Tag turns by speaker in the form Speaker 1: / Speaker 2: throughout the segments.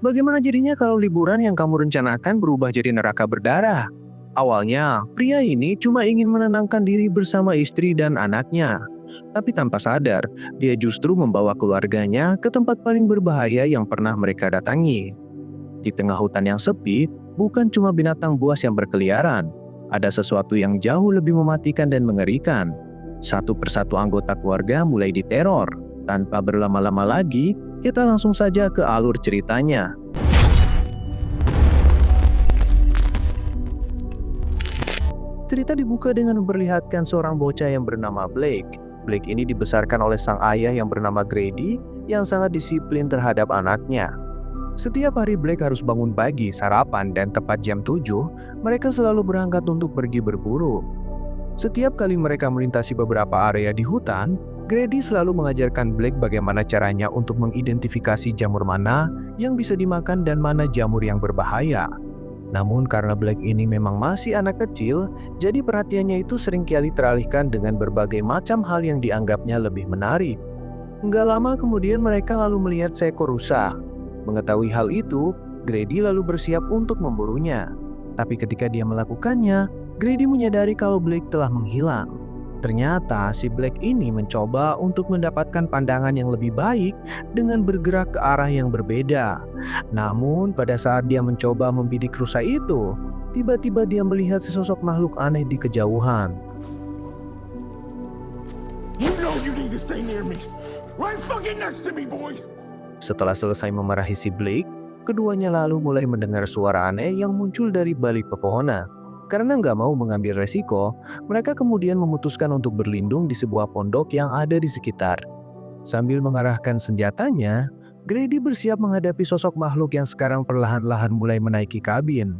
Speaker 1: Bagaimana jadinya kalau liburan yang kamu rencanakan berubah jadi neraka berdarah? Awalnya, pria ini cuma ingin menenangkan diri bersama istri dan anaknya. Tapi tanpa sadar, dia justru membawa keluarganya ke tempat paling berbahaya yang pernah mereka datangi. Di tengah hutan yang sepi, bukan cuma binatang buas yang berkeliaran. Ada sesuatu yang jauh lebih mematikan dan mengerikan. Satu persatu anggota keluarga mulai diteror. Tanpa berlama-lama lagi, kita langsung saja ke alur ceritanya. Cerita dibuka dengan memperlihatkan seorang bocah yang bernama Blake. Blake ini dibesarkan oleh sang ayah yang bernama Grady yang sangat disiplin terhadap anaknya. Setiap hari Blake harus bangun pagi, sarapan, dan tepat jam 7, mereka selalu berangkat untuk pergi berburu. Setiap kali mereka melintasi beberapa area di hutan, Grady selalu mengajarkan Blake bagaimana caranya untuk mengidentifikasi jamur mana yang bisa dimakan dan mana jamur yang berbahaya. Namun karena Blake ini memang masih anak kecil, jadi perhatiannya itu seringkali teralihkan dengan berbagai macam hal yang dianggapnya lebih menarik. Nggak lama kemudian mereka lalu melihat seekor rusa. Mengetahui hal itu, Grady lalu bersiap untuk memburunya. Tapi ketika dia melakukannya, Grady menyadari kalau Blake telah menghilang. Ternyata si Blake ini mencoba untuk mendapatkan pandangan yang lebih baik dengan bergerak ke arah yang berbeda. Namun pada saat dia mencoba membidik rusa itu, tiba-tiba dia melihat sesosok makhluk aneh di kejauhan.
Speaker 2: You know you need to stay near me. Right fucking next to me, boy.
Speaker 1: Setelah selesai memarahi si Blake, keduanya lalu mulai mendengar suara aneh yang muncul dari balik pepohonan. Karena nggak mau mengambil resiko, mereka kemudian memutuskan untuk berlindung di sebuah pondok yang ada di sekitar. Sambil mengarahkan senjatanya, Grady bersiap menghadapi sosok makhluk yang sekarang perlahan-lahan mulai menaiki kabin.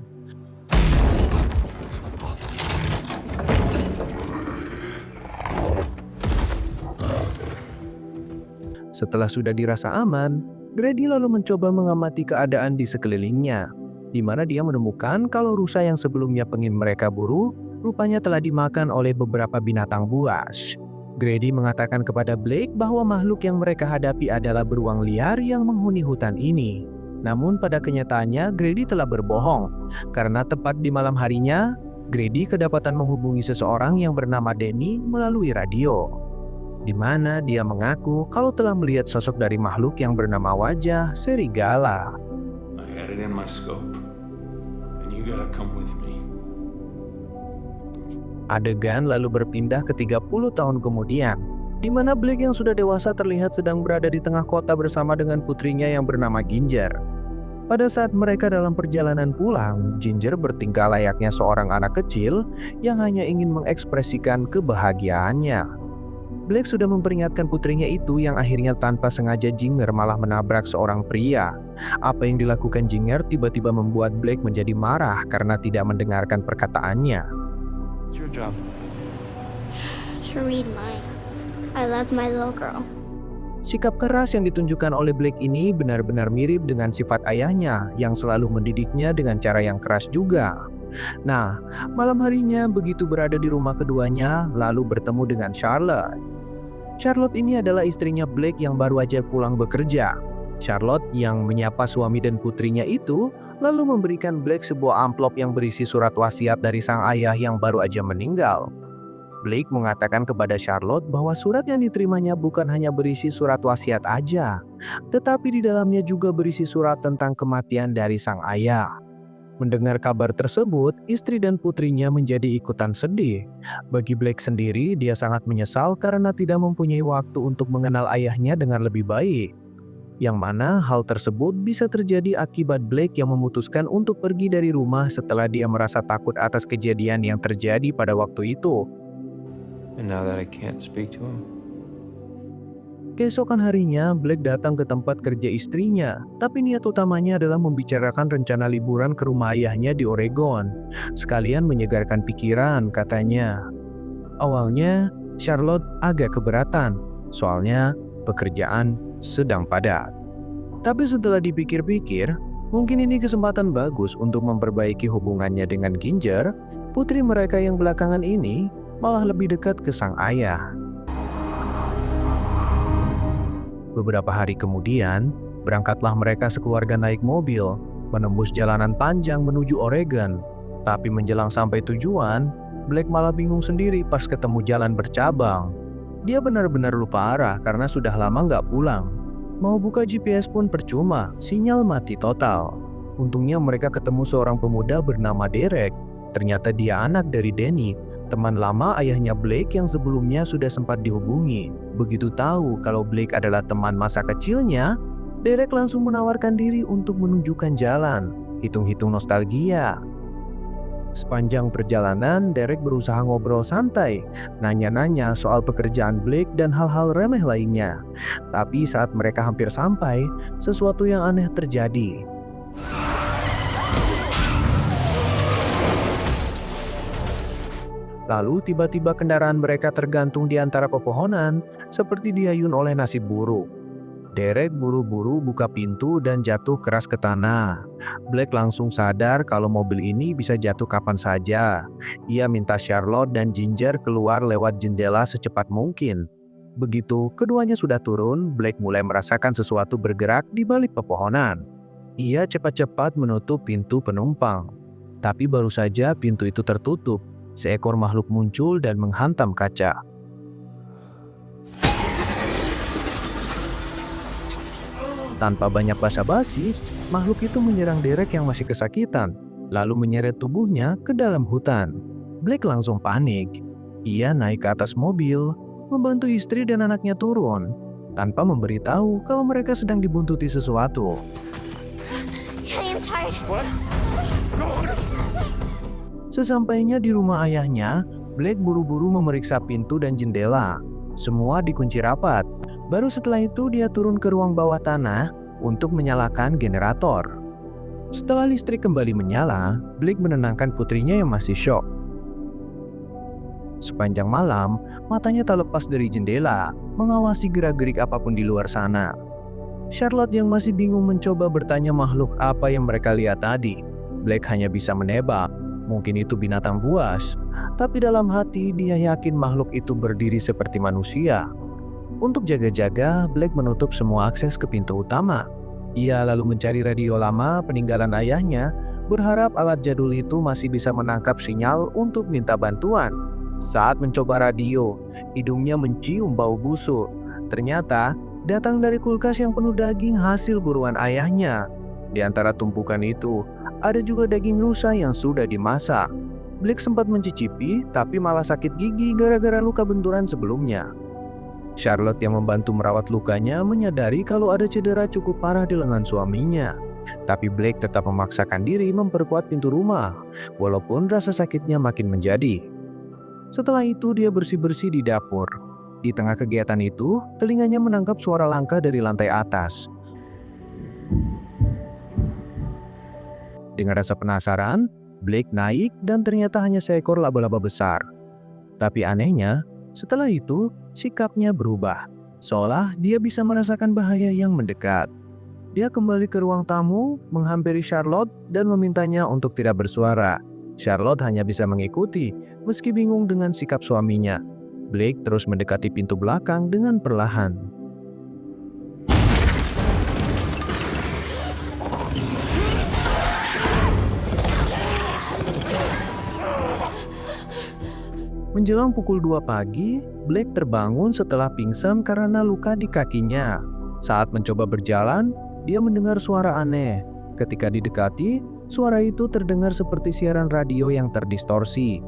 Speaker 1: Setelah sudah dirasa aman, Grady lalu mencoba mengamati keadaan di sekelilingnya, di mana dia menemukan kalau rusa yang sebelumnya pengen mereka buru, rupanya telah dimakan oleh beberapa binatang buas. Grady mengatakan kepada Blake bahwa makhluk yang mereka hadapi adalah beruang liar yang menghuni hutan ini. Namun pada kenyataannya Grady telah berbohong, karena tepat di malam harinya, Grady kedapatan menghubungi seseorang yang bernama Danny melalui radio, di mana dia mengaku kalau telah melihat sosok dari makhluk yang bernama wajah serigala.
Speaker 2: I had it in my scope, and you gotta come with me.
Speaker 1: Adegan lalu berpindah ke 30 tahun kemudian, di mana Blake yang sudah dewasa terlihat sedang berada di tengah kota bersama dengan putrinya yang bernama Ginger. Pada saat mereka dalam perjalanan pulang, Ginger bertingkah layaknya seorang anak kecil yang hanya ingin mengekspresikan kebahagiaannya. Blake sudah memperingatkan putrinya itu yang akhirnya tanpa sengaja Ginger malah menabrak seorang pria. Apa yang dilakukan Ginger tiba-tiba membuat Blake menjadi marah karena tidak mendengarkan perkataannya.
Speaker 2: It's your job.
Speaker 3: To read mine. I love my little girl.
Speaker 1: Sikap keras yang ditunjukkan oleh Blake ini benar-benar mirip dengan sifat ayahnya yang selalu mendidiknya dengan cara yang keras juga. Nah, malam harinya begitu berada di rumah keduanya, lalu bertemu dengan Charlotte. Charlotte ini adalah istrinya Blake yang baru aja pulang bekerja. Charlotte yang menyapa suami dan putrinya itu, lalu memberikan Blake sebuah amplop yang berisi surat wasiat dari sang ayah yang baru aja meninggal. Blake mengatakan kepada Charlotte bahwa surat yang diterimanya bukan hanya berisi surat wasiat aja, tetapi di dalamnya juga berisi surat tentang kematian dari sang ayah. Mendengar kabar tersebut, istri dan putrinya menjadi ikutan sedih. Bagi Blake sendiri, dia sangat menyesal karena tidak mempunyai waktu untuk mengenal ayahnya dengan lebih baik. Yang mana hal tersebut bisa terjadi akibat Blake yang memutuskan untuk pergi dari rumah setelah dia merasa takut atas kejadian yang terjadi pada waktu itu.
Speaker 2: And now that I can't speak to him,
Speaker 1: Keesokan harinya, Blake datang ke tempat kerja istrinya, tapi niat utamanya adalah membicarakan rencana liburan ke rumah ayahnya di Oregon. Sekalian menyegarkan pikiran, katanya. Awalnya, Charlotte agak keberatan, soalnya pekerjaan sedang padat. Tapi setelah dipikir-pikir, mungkin ini kesempatan bagus untuk memperbaiki hubungannya dengan Ginger, putri mereka yang belakangan ini malah lebih dekat ke sang ayah. Beberapa hari kemudian, Berangkatlah mereka sekeluarga naik mobil, menembus jalanan panjang menuju Oregon. Tapi menjelang sampai tujuan, Blake malah bingung sendiri pas ketemu jalan bercabang. Dia benar-benar lupa arah karena sudah lama nggak pulang. Mau buka GPS pun percuma, sinyal mati total. Untungnya mereka ketemu seorang pemuda bernama Derek. Ternyata dia anak dari Danny, teman lama ayahnya Blake yang sebelumnya sudah sempat dihubungi. Begitu tahu kalau Blake adalah teman masa kecilnya, Derek langsung menawarkan diri untuk menunjukkan jalan. Hitung-hitung nostalgia. Sepanjang perjalanan, Derek berusaha ngobrol santai, nanya-nanya soal pekerjaan Blake dan hal-hal remeh lainnya. Tapi saat mereka hampir sampai, sesuatu yang aneh terjadi. Lalu tiba-tiba kendaraan mereka tergantung di antara pepohonan, seperti diayun oleh nasib buruk. Derek buru-buru buka pintu dan jatuh keras ke tanah. Blake langsung sadar kalau mobil ini bisa jatuh kapan saja. Ia minta Charlotte dan Ginger keluar lewat jendela secepat mungkin. Begitu keduanya sudah turun, Blake mulai merasakan sesuatu bergerak di balik pepohonan. Ia cepat-cepat menutup pintu penumpang. Tapi baru saja pintu itu tertutup, seekor makhluk muncul dan menghantam kaca. Tanpa banyak basa-basi, makhluk itu menyerang Derek yang masih kesakitan, lalu menyeret tubuhnya ke dalam hutan. Blake langsung panik. Ia naik ke atas mobil, membantu istri dan anaknya turun, tanpa memberitahu kalau mereka sedang dibuntuti sesuatu.
Speaker 3: Daddy, I'm tired.
Speaker 1: Sesampainya di rumah ayahnya, Blake buru-buru memeriksa pintu dan jendela. Semua dikunci rapat. Baru setelah itu dia turun ke ruang bawah tanah untuk menyalakan generator. Setelah listrik kembali menyala, Blake menenangkan putrinya yang masih syok. Sepanjang malam, matanya tak lepas dari jendela, mengawasi gerak-gerik apapun di luar sana. Charlotte yang masih bingung mencoba bertanya makhluk apa yang mereka lihat tadi. Blake hanya bisa menebak. Mungkin itu binatang buas, tapi dalam hati dia yakin makhluk itu berdiri seperti manusia. Untuk jaga-jaga, Blake menutup semua akses ke pintu utama. Ia lalu mencari radio lama peninggalan ayahnya, berharap alat jadul itu masih bisa menangkap sinyal untuk minta bantuan. Saat mencoba radio, hidungnya mencium bau busuk. Ternyata datang dari kulkas yang penuh daging hasil buruan ayahnya. Di antara tumpukan itu, ada juga daging rusa yang sudah dimasak. Blake sempat mencicipi, tapi malah sakit gigi gara-gara luka benturan sebelumnya. Charlotte yang membantu merawat lukanya menyadari kalau ada cedera cukup parah di lengan suaminya. Tapi Blake tetap memaksakan diri memperkuat pintu rumah, walaupun rasa sakitnya makin menjadi. Setelah itu dia bersih-bersih di dapur. Di tengah kegiatan itu, telinganya menangkap suara langkah dari lantai atas. Dengan rasa penasaran, Blake naik dan ternyata hanya seekor laba-laba besar. Tapi anehnya, setelah itu sikapnya berubah, seolah dia bisa merasakan bahaya yang mendekat. Dia kembali ke ruang tamu, menghampiri Charlotte dan memintanya untuk tidak bersuara. Charlotte hanya bisa mengikuti, meski bingung dengan sikap suaminya. Blake terus mendekati pintu belakang dengan perlahan. Menjelang pukul 2 pagi, Blake terbangun setelah pingsan karena luka di kakinya. Saat mencoba berjalan, dia mendengar suara aneh. Ketika didekati, suara itu terdengar seperti siaran radio yang terdistorsi.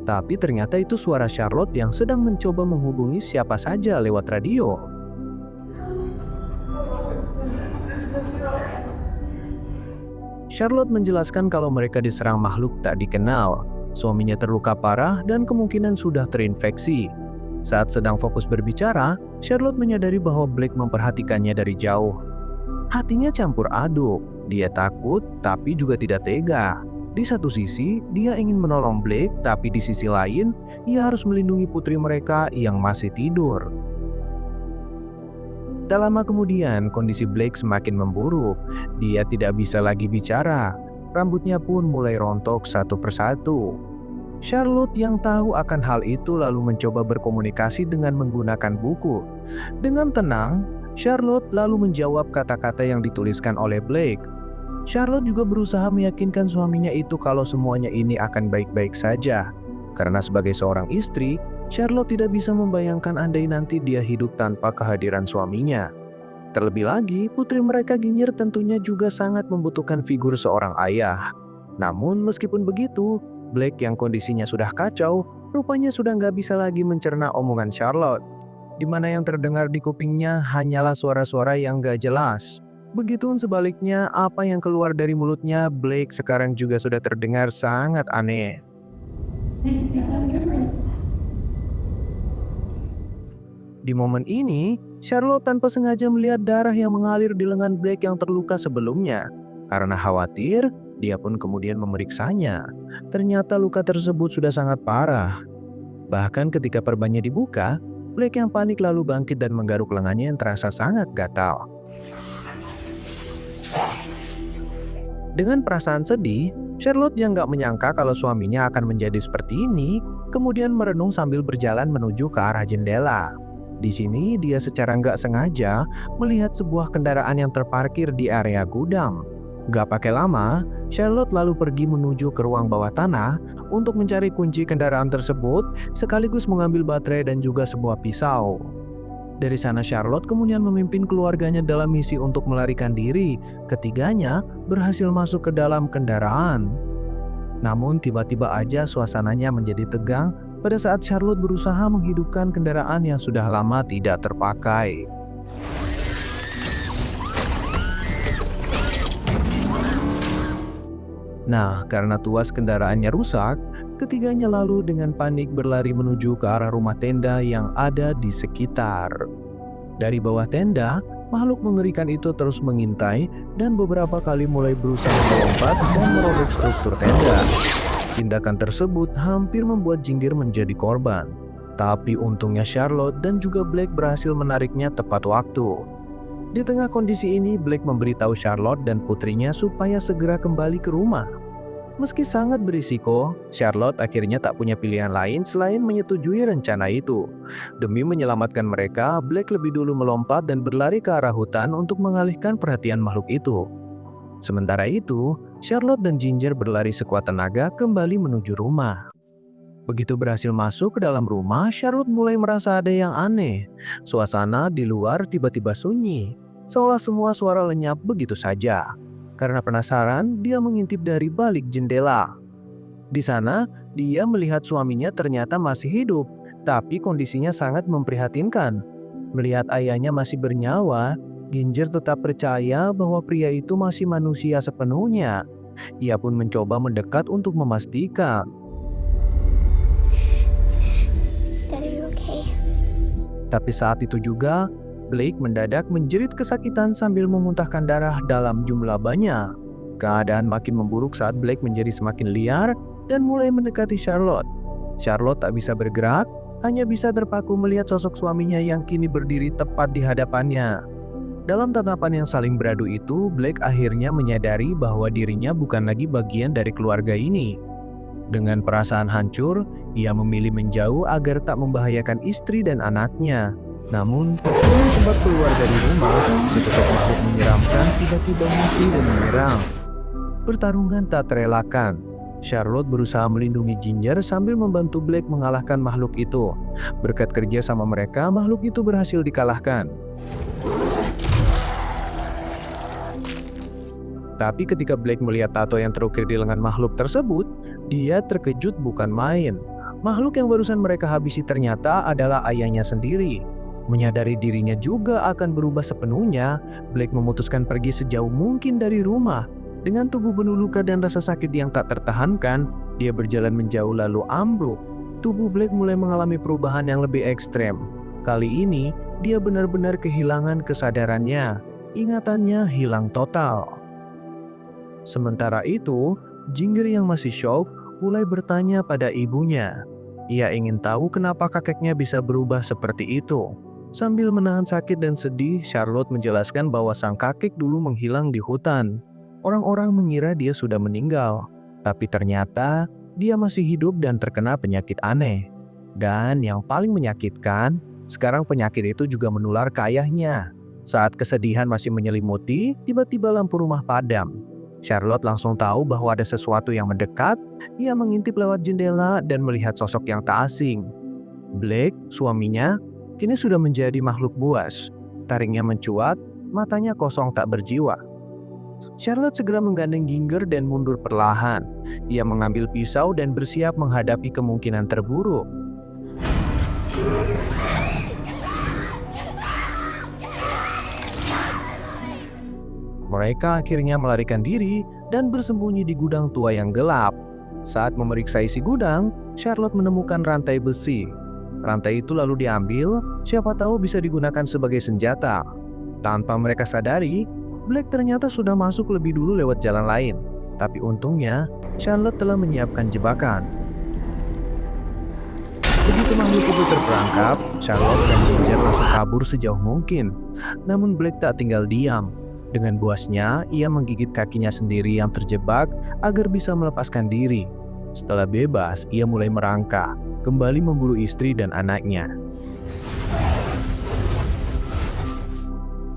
Speaker 1: Tapi ternyata itu suara Charlotte yang sedang mencoba menghubungi siapa saja lewat radio. Charlotte menjelaskan kalau mereka diserang makhluk tak dikenal. Suaminya terluka parah dan kemungkinan sudah terinfeksi. Saat sedang fokus berbicara, Charlotte menyadari bahwa Blake memperhatikannya dari jauh. Hatinya campur aduk. Dia takut tapi juga tidak tega. Di satu sisi, dia ingin menolong Blake, tapi di sisi lain, ia harus melindungi putri mereka yang masih tidur. Tak lama kemudian, kondisi Blake semakin memburuk. Dia tidak bisa lagi bicara. Rambutnya pun mulai rontok satu persatu. Charlotte yang tahu akan hal itu lalu mencoba berkomunikasi dengan menggunakan buku. Dengan tenang, Charlotte lalu menjawab kata-kata yang dituliskan oleh Blake. Charlotte juga berusaha meyakinkan suaminya itu kalau semuanya ini akan baik-baik saja. Karena sebagai seorang istri, Charlotte tidak bisa membayangkan andai nanti dia hidup tanpa kehadiran suaminya. Terlebih lagi, putri mereka Ginger tentunya juga sangat membutuhkan figur seorang ayah. Namun meskipun begitu, Blake yang kondisinya sudah kacau, rupanya sudah nggak bisa lagi mencerna omongan Charlotte. Di mana yang terdengar di kupingnya hanyalah suara-suara yang nggak jelas. Begitupun sebaliknya, apa yang keluar dari mulutnya Blake sekarang juga sudah terdengar sangat aneh. Di momen ini, Charlotte tanpa sengaja melihat darah yang mengalir di lengan Blake yang terluka sebelumnya. Karena khawatir, dia pun kemudian memeriksanya. Ternyata luka tersebut sudah sangat parah. Bahkan ketika perbannya dibuka, Blake yang panik lalu bangkit dan menggaruk lengannya yang terasa sangat gatal. Dengan perasaan sedih, Charlotte yang gak menyangka kalau suaminya akan menjadi seperti ini, kemudian merenung sambil berjalan menuju ke arah jendela. Di sini dia secara nggak sengaja melihat sebuah kendaraan yang terparkir di area gudang. Gak pakai lama, Charlotte lalu pergi menuju ke ruang bawah tanah untuk mencari kunci kendaraan tersebut sekaligus mengambil baterai dan juga sebuah pisau. Dari sana Charlotte kemudian memimpin keluarganya dalam misi untuk melarikan diri. Ketiganya berhasil masuk ke dalam kendaraan. Namun tiba-tiba aja suasananya menjadi tegang pada saat Charlotte berusaha menghidupkan kendaraan yang sudah lama tidak terpakai. Nah, karena tuas kendaraannya rusak, ketiganya lalu dengan panik berlari menuju ke arah rumah tenda yang ada di sekitar. Dari bawah tenda, makhluk mengerikan itu terus mengintai dan beberapa kali mulai berusaha melompat dan merobek struktur tenda. Tindakan tersebut hampir membuat Ginger menjadi korban. Tapi untungnya Charlotte dan juga Blake berhasil menariknya tepat waktu. Di tengah kondisi ini, Blake memberitahu Charlotte dan putrinya supaya segera kembali ke rumah. Meski sangat berisiko, Charlotte akhirnya tak punya pilihan lain selain menyetujui rencana itu. Demi menyelamatkan mereka, Blake lebih dulu melompat dan berlari ke arah hutan untuk mengalihkan perhatian makhluk itu. Sementara itu, Charlotte dan Ginger berlari sekuat tenaga kembali menuju rumah. Begitu berhasil masuk ke dalam rumah, Charlotte mulai merasa ada yang aneh. Suasana di luar tiba-tiba sunyi, seolah semua suara lenyap begitu saja. Karena penasaran, dia mengintip dari balik jendela. Di sana, dia melihat suaminya ternyata masih hidup, tapi kondisinya sangat memprihatinkan. Melihat ayahnya masih bernyawa, Ginger tetap percaya bahwa pria itu masih manusia sepenuhnya. Ia pun mencoba mendekat untuk memastikan.
Speaker 3: Daddy, you okay?
Speaker 1: Tapi saat itu juga, Blake mendadak menjerit kesakitan sambil memuntahkan darah dalam jumlah banyak. Keadaan makin memburuk saat Blake menjadi semakin liar dan mulai mendekati Charlotte. Charlotte tak bisa bergerak, hanya bisa terpaku melihat sosok suaminya yang kini berdiri tepat di hadapannya. Dalam tatapan yang saling beradu itu, Blake akhirnya menyadari bahwa dirinya bukan lagi bagian dari keluarga ini. Dengan perasaan hancur, ia memilih menjauh agar tak membahayakan istri dan anaknya. Namun, belum sempat keluar dari rumah, sesosok makhluk menyeramkan tiba-tiba muncul dan menyerang. Pertarungan tak terelakkan. Charlotte berusaha melindungi Ginger sambil membantu Blake mengalahkan makhluk itu. Berkat kerja sama mereka, makhluk itu berhasil dikalahkan. Tapi ketika Blake melihat tato yang terukir di lengan makhluk tersebut, dia terkejut bukan main. Makhluk yang barusan mereka habisi ternyata adalah ayahnya sendiri. Menyadari dirinya juga akan berubah sepenuhnya, Blake memutuskan pergi sejauh mungkin dari rumah. Dengan tubuh penuh luka dan rasa sakit yang tak tertahankan, dia berjalan menjauh lalu ambruk. Tubuh Blake mulai mengalami perubahan yang lebih ekstrem. Kali ini, dia benar-benar kehilangan kesadarannya. Ingatannya hilang total. Sementara itu, Ginger yang masih shock mulai bertanya pada ibunya. Ia ingin tahu kenapa kakeknya bisa berubah seperti itu. Sambil menahan sakit dan sedih, Charlotte menjelaskan bahwa sang kakek dulu menghilang di hutan. Orang-orang mengira dia sudah meninggal, tapi ternyata dia masih hidup dan terkena penyakit aneh. Dan yang paling menyakitkan, sekarang penyakit itu juga menular ke ayahnya. Saat kesedihan masih menyelimuti, tiba-tiba lampu rumah padam. Charlotte langsung tahu bahwa ada sesuatu yang mendekat. Ia mengintip lewat jendela dan melihat sosok yang tak asing. Blake, suaminya, kini sudah menjadi makhluk buas. Taringnya mencuat, matanya kosong tak berjiwa. Charlotte segera menggandeng Ginger dan mundur perlahan. Ia mengambil pisau dan bersiap menghadapi kemungkinan terburuk. Mereka akhirnya melarikan diri dan bersembunyi di gudang tua yang gelap. Saat memeriksa isi gudang, Charlotte menemukan rantai besi. Rantai itu lalu diambil, siapa tahu bisa digunakan sebagai senjata. Tanpa mereka sadari, Blake ternyata sudah masuk lebih dulu lewat jalan lain. Tapi untungnya, Charlotte telah menyiapkan jebakan. Begitu makhluk itu terperangkap, Charlotte dan Ginger langsung kabur sejauh mungkin. Namun Blake tak tinggal diam. Dengan buasnya, ia menggigit kakinya sendiri yang terjebak agar bisa melepaskan diri. Setelah bebas, ia mulai merangkak, kembali memburu istri dan anaknya.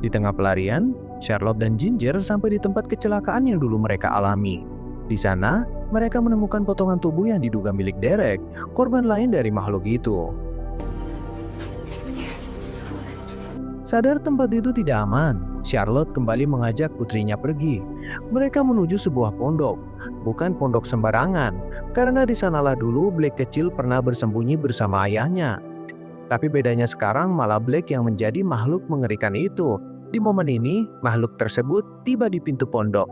Speaker 1: Di tengah pelarian, Charlotte dan Ginger sampai di tempat kecelakaan yang dulu mereka alami. Di sana, mereka menemukan potongan tubuh yang diduga milik Derek, korban lain dari makhluk itu. Sadar tempat itu tidak aman, Charlotte kembali mengajak putrinya pergi. Mereka menuju sebuah pondok, bukan pondok sembarangan, karena di sanalah dulu Blake kecil pernah bersembunyi bersama ayahnya. Tapi bedanya sekarang malah Blake yang menjadi makhluk mengerikan itu. Di momen ini, makhluk tersebut tiba di pintu pondok.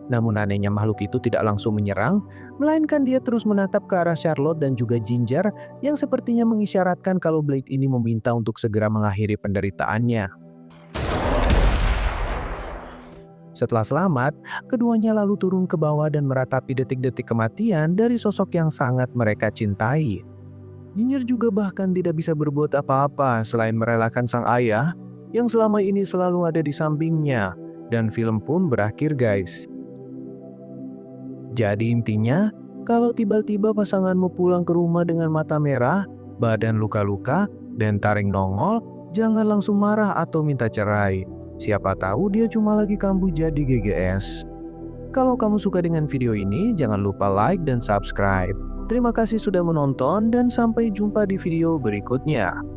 Speaker 1: Namun anehnya makhluk itu tidak langsung menyerang, melainkan dia terus menatap ke arah Charlotte dan juga Ginger yang sepertinya mengisyaratkan kalau Blake ini meminta untuk segera mengakhiri penderitaannya. Setelah selamat, keduanya lalu turun ke bawah dan meratapi detik-detik kematian dari sosok yang sangat mereka cintai. Ginger juga bahkan tidak bisa berbuat apa-apa selain merelakan sang ayah yang selama ini selalu ada di sampingnya. Dan film pun berakhir, guys. Jadi intinya, kalau tiba-tiba pasanganmu pulang ke rumah dengan mata merah, badan luka-luka, dan taring nongol, jangan langsung marah atau minta cerai. Siapa tahu dia cuma lagi kambuh jadi GGS. Kalau kamu suka dengan video ini, jangan lupa like dan subscribe. Terima kasih sudah menonton dan sampai jumpa di video berikutnya.